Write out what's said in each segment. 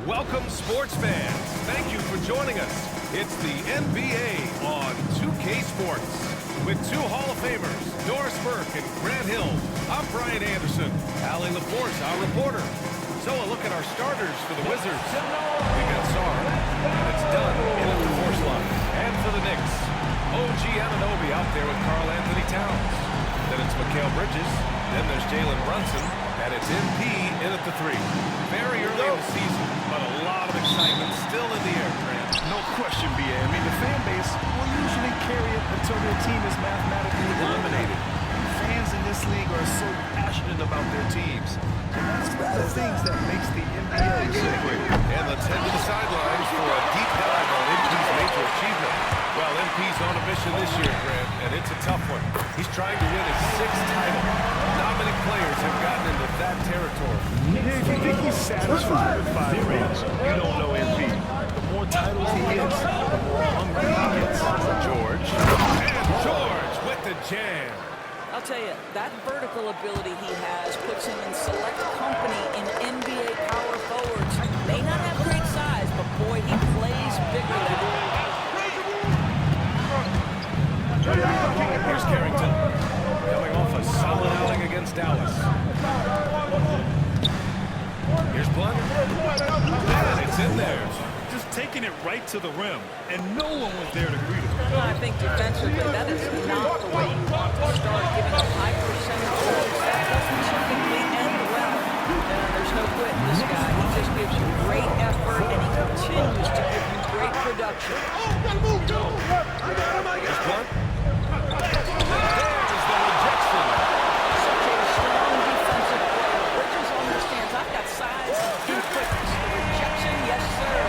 Welcome, sports fans. Thank you for joining us. It's the NBA on 2K Sports. With two Hall of Famers, Doris Burke and Grant Hill, I'm Brian Anderson. Allie LaForce, our reporter. So a look at our starters for the Wizards. We got Sar, and it's done in at the force line. And for the Knicks, OG Anunoby out there with Karl Anthony Towns. Then it's Mikal Bridges. Then there's Jalen Brunson. And it's MP in at the 3. Very early in the season, but a lot of excitement still in the air, Grant. No question, B.A. I mean, the fan base will usually carry it until their team is mathematically eliminated. Fans in this league are so passionate about their teams. And that's one of the things that makes the NBA so great. And let's head to the sidelines for a deep dive on MP's major achievement. Well, MP's on a mission this year, Grant, and it's a tough one. He's trying to win his 6th title. Not many players have gotten into that territory. Yeah, if you think he's satisfied with 5 rings, you don't know MP. The more titles he gets, the more hungry he gets. George. And George with the jam. I'll tell you, that vertical ability he has puts him in select company in NBA power forwards. May not have great size, but boy, he plays bigger than him. Here's Carrington, coming off a solid outing against Dallas. Here's Blunt, and it's in there. Just taking it right to the rim, and no one was there to greet him. Well, I think defensively, that is not the way you want to start giving a high percentage of those. That doesn't typically end well. There's no quitting this guy. He just gives you great effort, and he continues to give you great production. Here's Blunt. There's the rejection. Such a strong defensive player. Bridges understands I've got size and quickness. The rejection, yes, sir.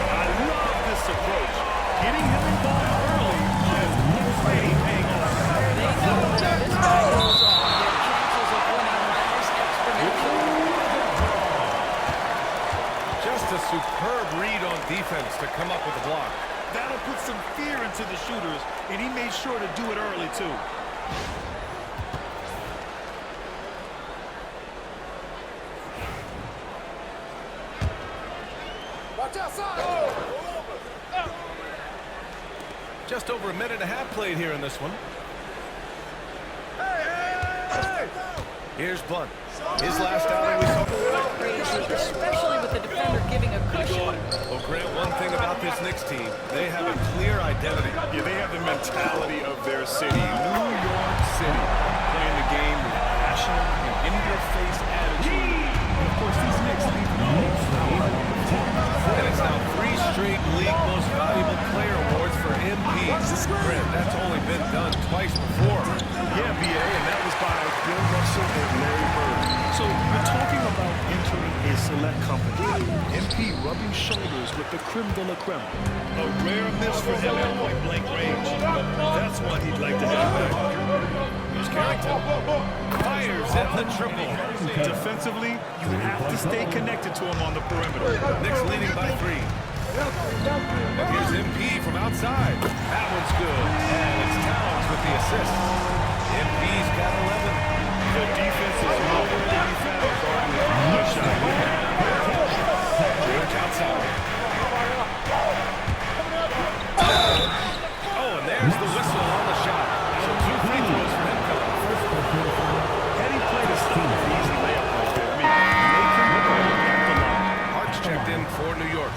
I love this approach. Getting him involved early has really paying off. They know that this guy goes on. Their chances of winning rise exponentially. Just a superb read on defense to come up with the block. That'll put some fear into the shooters, and he made sure to do it early, too. Watch outside! Just over a minute and a half played here in this one. Here's Blunt. His last outing we saw. Crazy, especially with the defender giving a cushion. Well, Grant, one thing about this Knicks team, they have a clear identity. Yeah, they have the mentality of their city, New York City, playing the game with passion and in-your-face attitude. And of course, these Knicks leave no power. And it's now 3 straight league most valuable player awards for MPs. Grant, that's only been done twice before. Yeah, B.A., and that was by Bill Russell and Larry Bird. So we're talking about entering a select company. MP rubbing shoulders with the creme de la creme. A rare miss for him at point-blank range. That's one he'd like to have back. Here's Carrington. Fires at the triple. Defensively, you have to stay connected to him on the perimeter. Knicks leading by 3. And here's MP from outside. That one's good. And it's Towns with the assist. MP's got 11. The defense is nowhere to be found guarding the shot. George outside.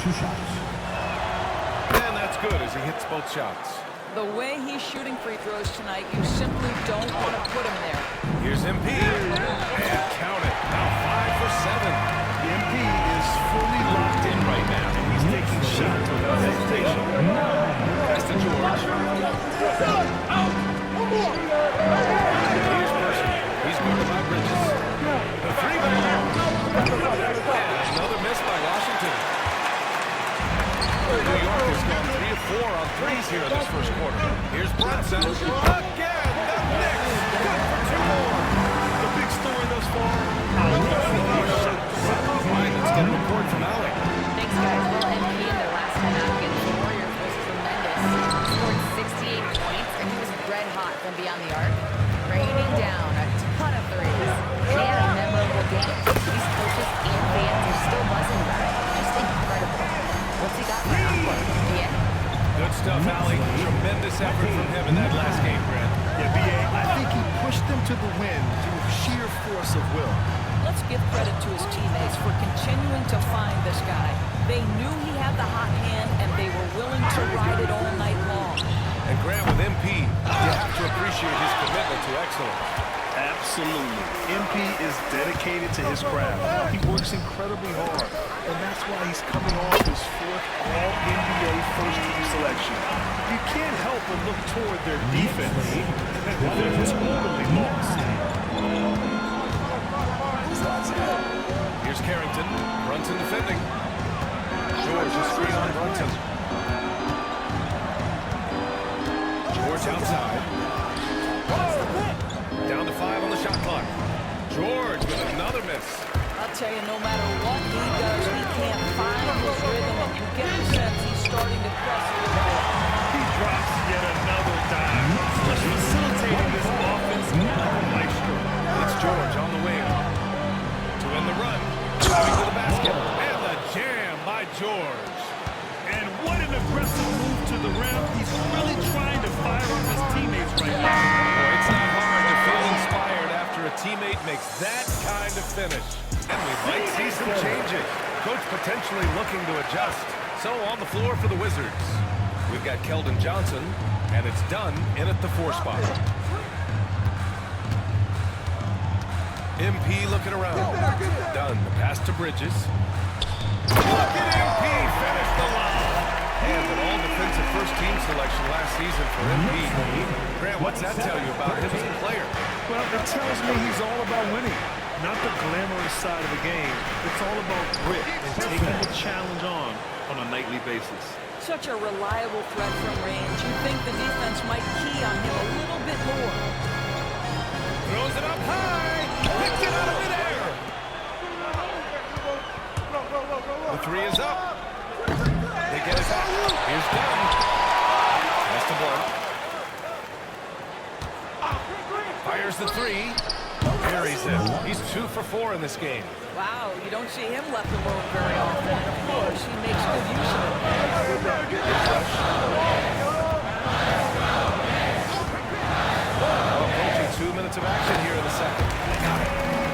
2 shots. And that's good as he hits both shots. The way he's shooting free throws tonight, you simply don't want to put him there. Here's MP. And count it. Now 5 for 7. MP is fully locked in right now, and he's taking shots without hesitation. Pass to George. Here's Person. He's guarded by Bridges. The 3-ball. And another miss by Washington. New York has gone 3 of 4 on threes here in this first quarter. Here's Brunson. Again, the Knicks. Good for 2 more. The big story thus far. Right, let's get a report from Alec. Thanks, guys. Well, MP in their last 10 out against the Warriors was tremendous. He scored 68 points, and he was red hot from beyond the arc, raining down a ton of threes. He had a memorable game. These coaches and fans are still buzzing about it. Just incredible. What's he got for an encore? Yeah. Good stuff, Alec. Tremendous effort from him in that last game, Brad. Yeah, B.A., I think he pushed them to the win through sheer force of will. Let's give credit to his teammates for continuing to find this guy. They knew he had the hot hand, and they were willing to ride it all night long. And Grant, with MP, you have to appreciate his commitment to excellence. Absolutely. MP is dedicated to his craft. He works incredibly hard, and that's why he's coming off his 4th All-NBA first-team selection. You can't help but look toward their defense. They're totally lost. Here's Carrington. Brunson defending. George is screen on Brunson. George outside. Down to 5 on the shot clock. George with another miss. I'll tell you, no matter what he does, he can't find his rhythm, and you get the sense he's starting to press a little bit. He drops yet another dime, just facilitating this offense like a maestro. It's George on the wing. To end the run. Driving to the basket. And the jam by George. And what an aggressive move to the rim. He's really trying to fire up his teammates right now. Boy, it's not hard to feel inspired after a teammate makes that kind of finish. And we might see some changes. Coach potentially looking to adjust. So on the floor for the Wizards, we've got Keldon Johnson, and it's Dunn in at the 4 spot. MP looking around. Dunn, the pass to Bridges. Look at MP finish the line. And an all-defensive first-team selection last season for MP. Grant, what's that tell you about him as a player? Well, it tells me he's all about winning. Not the glamorous side of the game. It's all about grit and taking the challenge on a nightly basis. Such a reliable threat from range. You think the defense might key on him a little bit more. Throws it up high. Picks it out of midair. The 3 is up. They get it back. Here's Dunn. Pass to Blunt. Fires the 3. Buries it. He's 2 for 4 in this game. Wow, you don't see him left alone very often. Of course, he makes good use of it. Approaching 2 minutes of action here in the second.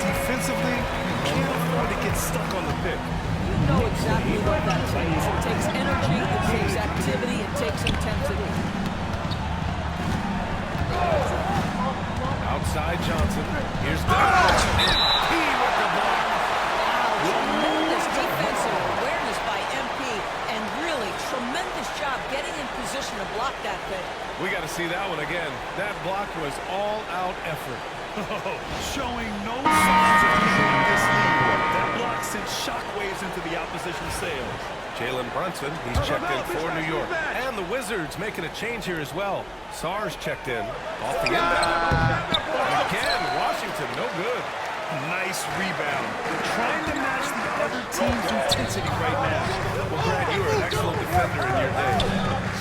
Defensively, you can't afford to get stuck on the pick. You know exactly what that takes. It takes energy, it takes activity, it takes intensity. Outside Johnson. Here's Dunn. MP with the block. Wow, tremendous defensive awareness by MP, and really tremendous job getting in position to block that thing. We got to see that one again. That block was all-out effort. Showing no signs of losing this lead. That block sent shockwaves into the opposition's sails. Jalen Brunson, he's checked in for New York. And the Wizards making a change here as well. Sars checked in off the inbound. Again, Washington, no good. Nice rebound. They're trying to match the other team's intensity right now. Well, Brad, you were an excellent defender in your day.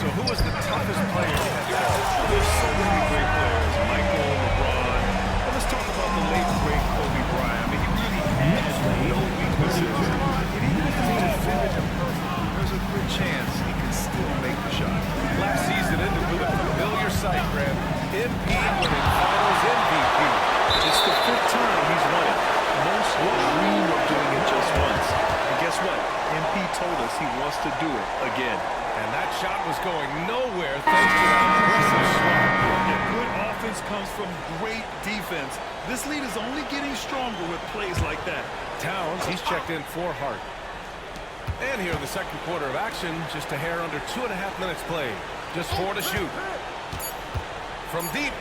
So who was the toughest player you had to watch? There's so many great players. Michael, LeBron. But let's talk about the late, great Kobe Bryant. I mean, he really had no weaknesses. And even if he defended him perfectly, there's a good chance he can still make the shot. Last season ended with a familiar sight, Brad. MP winning Finals MVP. It's the 5th time he's won it. Most will dream of doing it just once. And guess what? MP told us he wants to do it again. And that shot was going nowhere thanks to that aggressive swat. And good offense comes from great defense. This lead is only getting stronger with plays like that. Towns, he's checked in for Hart. And here in the second quarter of action, just a hair under 2.5 minutes played. Just 4 to shoot. From deep.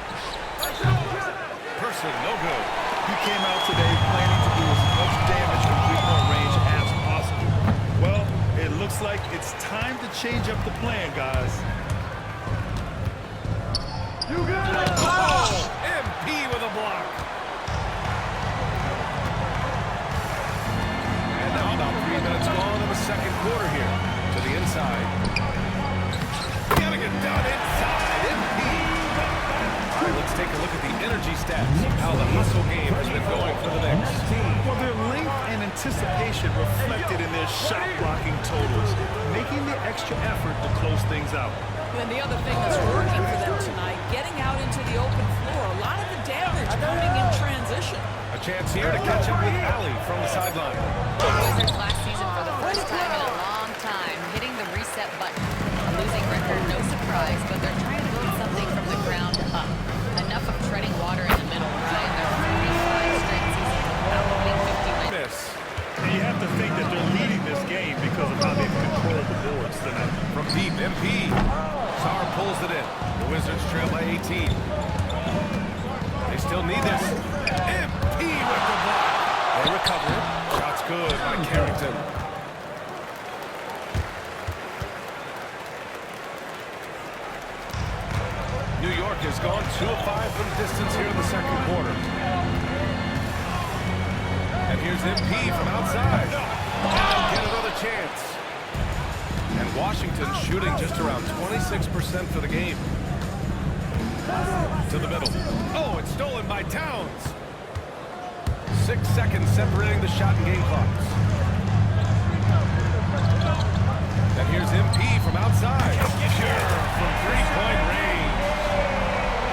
Person, no good. He came out today planning to do as much damage from three-point range as possible. Well, it looks like it's time to change up the plan, guys. You got it! Oh! MP with a block. And now about 3 minutes gone in the second quarter here. To the inside. Gotta get down inside. MP. All right, let's take a look at the energy stats. How the hustle game has been going for the Knicks. Well, their length and anticipation reflected in their shot blocking totals, making the extra effort to close things out. And the other thing that's working for them tonight, getting out into the open floor. A lot of the damage coming in transition. A chance here to catch up with Allie from the sideline. The Wizards last season for the first time in a long time, hitting the reset button. A losing record, no surprise, but they're trying to build something from the ground up. Enough of treading water in the middle, right? Their 45 straight season without winning 50 wins. And you have to think that they're leading this game because of how they've controlled the boards tonight. From deep, MP. Sar pulls it in. The Wizards trail by 18. They still need this. MP with the block. They recover it. Shot's good by Carrington. New York has gone 2 of 5 from distance here in the second quarter. And here's MP from outside. And get another chance. And Washington shooting just around 26% for the game. To the middle. Oh, it's stolen by Towns. 6 seconds separating the shot and game clocks. And here's MP from outside. Pure from three-point range.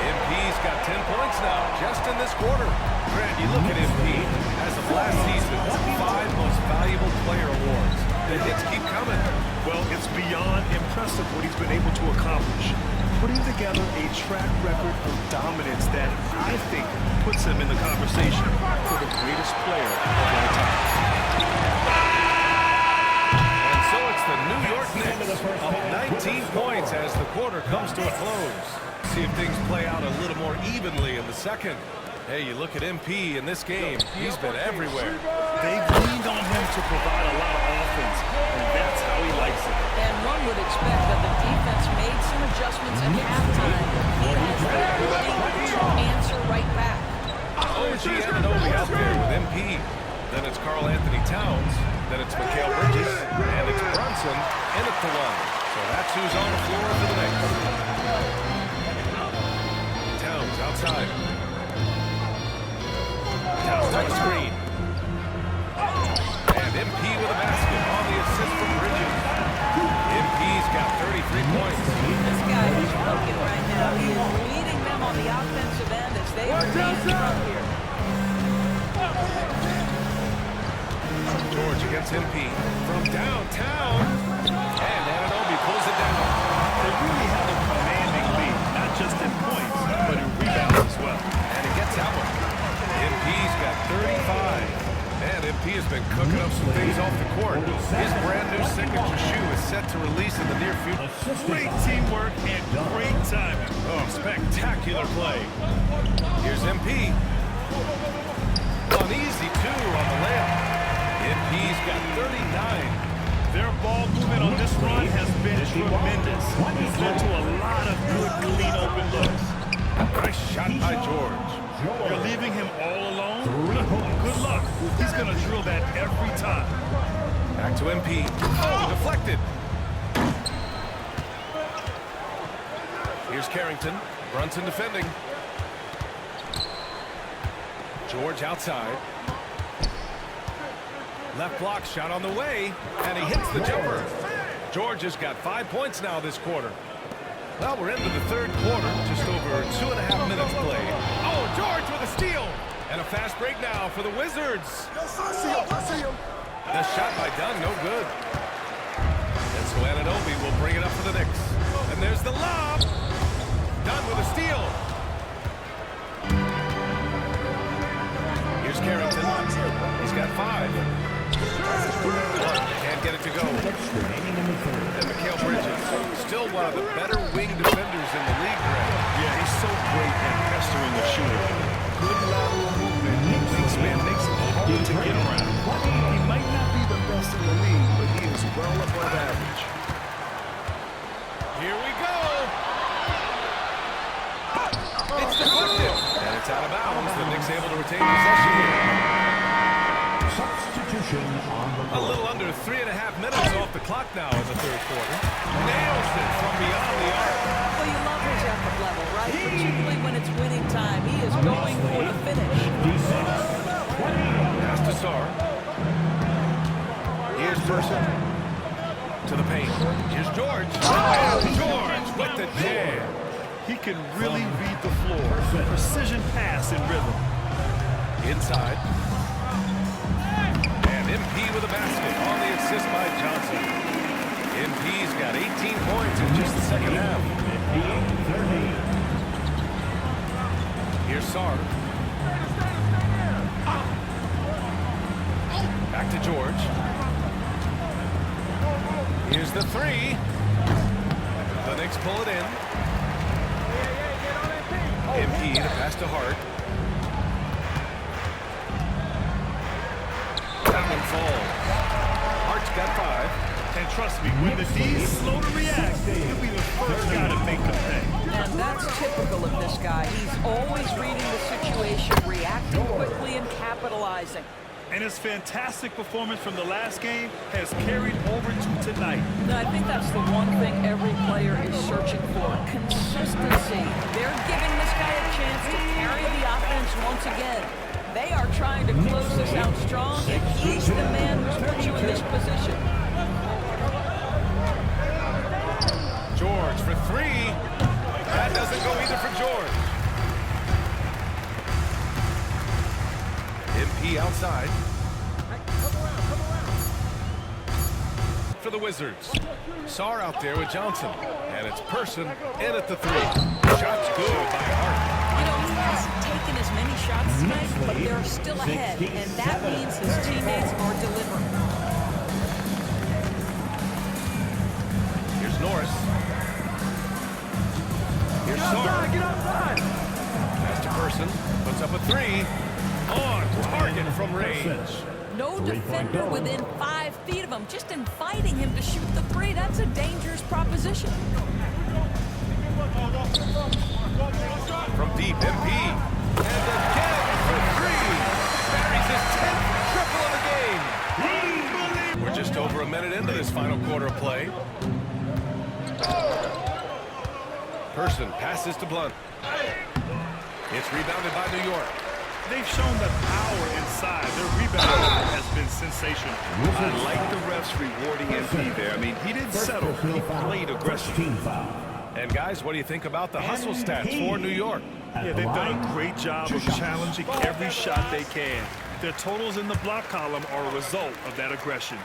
MP's got 10 points now, just in this quarter. Grant, you look at MP. As of last season, 5 most valuable player awards. The hits keep coming. Well, it's beyond impressive what he's been able to accomplish. Putting together a track record of dominance that I think puts him in the conversation for the greatest player of all time. And so it's the New York Knicks up 19 points as the quarter comes to a close. See if things play out a little more evenly in the second. Hey, you look at MP in this game, he's been everywhere. They've leaned on him to provide a lot of offense, and that's how he likes it. And one would expect that the defense made some adjustments at halftime. He has the ability to answer right back. OG Anunoby out there with MP. Then it's Karl Anthony Towns. Then it's Mikal Bridges. And it's Brunson in at the line. So that's who's on the floor for the Knicks. Towns outside. Towns on the screen. And MP with a basket on the assist from Bridges. MP's got 33 points. This guy is working right now. He is leading them on the offensive end as they remain strong here. George against MP from downtown. And Anunoby pulls it down. They really have a commanding lead, not just in points, but in rebounds as well. And he gets that one. MP's got 35. And MP has been cooking up some things off the court. His brand new signature shoe is set to release in the near future. Great teamwork and great timing. Oh, spectacular play. Here's MP. An easy 2 on the layup. MP's got 39. Their ball movement on this run has been tremendous. It's led to a lot of good, clean, open looks. Nice shot by George. You're leaving him all alone? Good luck. He's going to drill that every time. Back to MP. Oh, deflected. Here's Carrington. Brunson defending. George outside. Left block shot on the way. And he hits the jumper. George has got 5 points now this quarter. Well, we're into the third quarter. Just over 2.5 minutes played. Oh, George with a steal. And a fast break now for the Wizards. The shot by Dunn, no good. Anunoby will bring it up for the Knicks. And there's the lob. Done with a steal. Here's Carrington. He's got 5. Can't get it to go. And Mikal Bridges, still one of the better wing defenders in the league. Yeah, he's so great at pestering the shooter. Good lateral movement. Makes it hard to get around. He might not be the best in the league, but he is well above average. Here we go. It's deflected. And it's out of bounds. The Knicks able to retain possession here. Substitution on the A little under 3.5 minutes off the clock now in the third quarter. Nails it from beyond the arc. Well, you love his effort level, right? Particularly when it's winning time. He is going for the finish. Pass to Sarr. Here's Person. To the paint. Here's George. George with the jam. He can really read the floor. Precision pass and rhythm. Inside. And MP with a basket on the assist by Johnson. MP's got 18 points in just the second half. Here's Sarr. Back to George. Here's the 3. The Knicks pull it in. MP to pass to Hart. That one falls. Hart's got 5. And trust me, when the D's slow to react, he'll be the first guy to make them pay. And that's typical of this guy. He's always reading the situation, reacting quickly and capitalizing. And his fantastic performance from the last game has carried over to tonight. And I think that's the one thing every player is searching for, consistency. They're giving this guy a chance to carry the offense once again. They are trying to close this out strong, and he's the man who's put you in this position. George for 3. That doesn't go either for George. MP outside. For the Wizards. Sarr out there with Johnson. And it's Person in at the 3. Shot's good by Hart. You know, he hasn't taken as many shots tonight, but they're still ahead, and that means his teammates are delivering. Here's Norris. Here's Sarr. Get outside! Pass to Person. Puts up a 3. On target from range. No defender within 5 feet of him, just inviting him to shoot the 3. That's a dangerous proposition. From deep, MP. And again for 3. Buries his 10th triple of the game. We're just over a minute into this final quarter of play. Person passes to Blunt. It's rebounded by New York. They've shown the power inside. Their rebound has been sensational. I like the refs rewarding MP there. I mean, he didn't settle. He played aggressive. And guys, what do you think about the hustle stats for New York? Yeah, they've done a great job of challenging every shot they can. Their totals in the block column are a result of that aggression.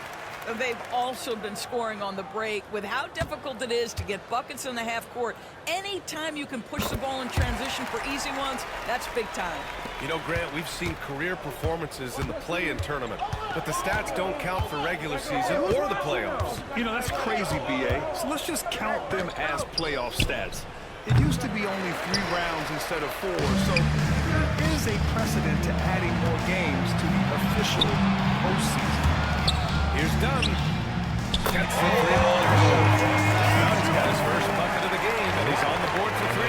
They've also been scoring on the break. With how difficult it is to get buckets in the half court, anytime you can push the ball in transition for easy ones, that's big time. You know, Grant, we've seen career performances in the play-in tournament, but the stats don't count for regular season or the playoffs. You know, that's crazy, BA. So let's just count them as playoff stats. It used to be only 3 rounds instead of 4, so there is a precedent to adding more games to the official postseason. Here's Dunn. Gets the 3-ball goal. Dunn's got his first bucket of the game, and he's on the board for 3.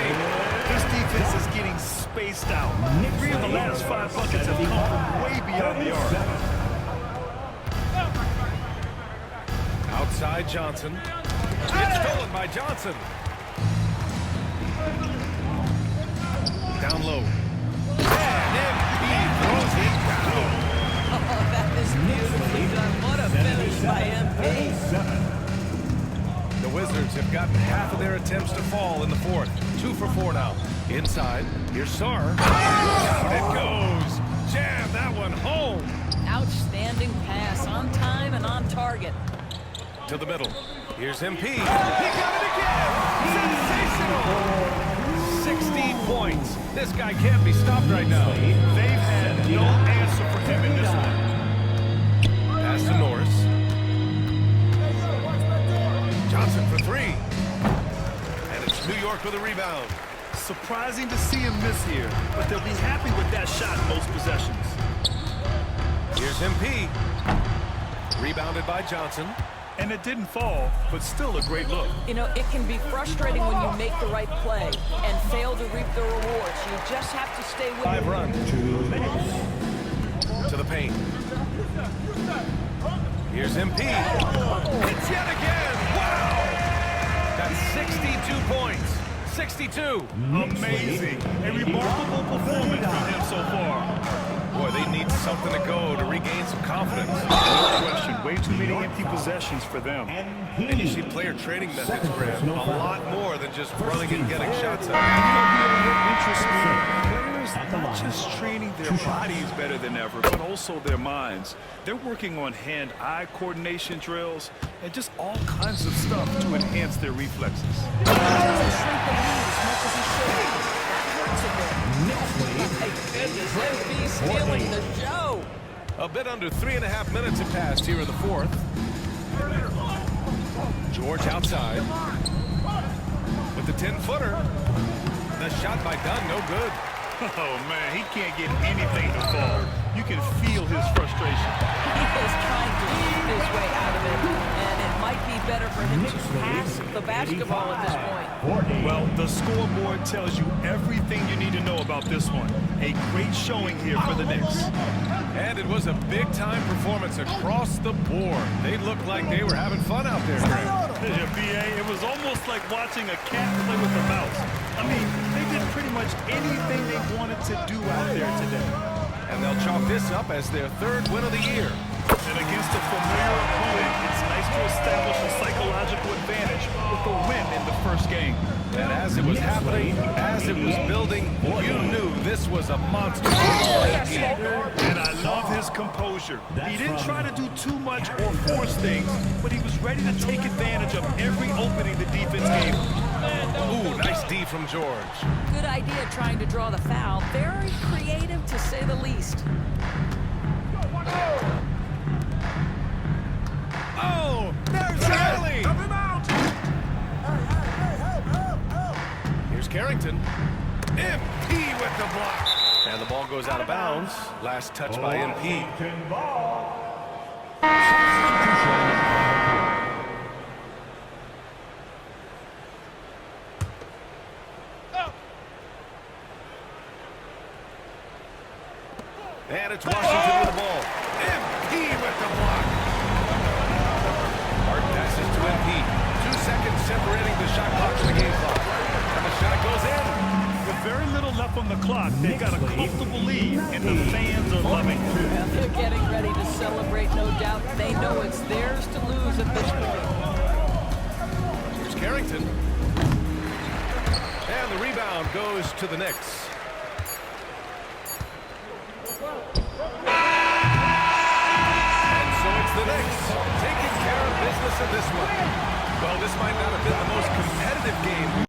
This defense is getting spaced out. 3 of the last 5 buckets have come way beyond the arc. Outside Johnson. It's stolen by Johnson. Down low. And he throws it down. Oh, that is beautifully done. What a finish by MP. The Wizards have gotten half of their attempts to fall in the 4th. 2 for 4 now. Inside. Here's Sarr. Out it goes. Jam that one home. Outstanding pass, on time and on target. To the middle. Here's MP. He got it again. Sensational. 16 points. This guy can't be stopped right now. They've had no answer for him in this one. Pass to Norris. Johnson for three. And it's New York with a rebound. Surprising to see him miss here, but they'll be happy with that shot in most possessions. Here's MP. Rebounded by Johnson. And it didn't fall, but still a great look. You know, it can be frustrating when you make the right play and fail to reap the rewards. You just have to stay with it. 5 run. To the paint. Here's MP. Hits yet again. Wow! That's 62 points. 62. Amazing. A remarkable performance from him so far. Boy, they need something to go to regain some confidence. No question. Way too many empty possessions for them. And you see player training methods, Graham, a lot more than just running and getting shots out. Players not just training their bodies better than ever, but also their minds. They're working on hand-eye coordination drills and just all kinds of stuff to enhance their reflexes. Stealing the show. A bit under 3.5 minutes have passed here in the fourth. George outside. With the 10-footer. The shot by Dunn, no good. Oh, man, he can't get anything to fall. You can feel his frustration. He is trying to weave his way out of it, and it might be better for him to pass the basketball at this point. Well, the scoreboard tells you everything you need to know about this one. A great showing here for the Knicks. And it was a big-time performance across the board. They looked like they were having fun out there. Yeah, B.A., it was almost like watching a cat play with a mouse. I mean, they did pretty much anything they wanted to do out there today. And they'll chalk this up as their 3rd win of the year. And against a familiar opponent, it's nice to establish a psychological advantage with a win in the first game. And as it was happening, as it was building, you knew this was a monster game. And I love his composure. He didn't try to do too much or force things, but he was ready to take advantage of every opening the defense gave him. Ooh, nice D from George. Good idea trying to draw the foul. Very creative, to say the least. Oh, there's Riley. Here's Carrington. MP with the block. And the ball goes out of bounds. Last touch by MP. And it's Washington with the ball. MP with the block. Hard passes to MP. 2 seconds separating the shot clock from the game clock. And the shot goes in. With very little left on the clock, they've got a comfortable lead, and the fans are loving it. Well, they're getting ready to celebrate, no doubt. They know it's theirs to lose at this point. Here's Carrington. And the rebound goes to the Knicks. And so it's the Knicks taking care of business in this one. Well, this might not have been the most competitive game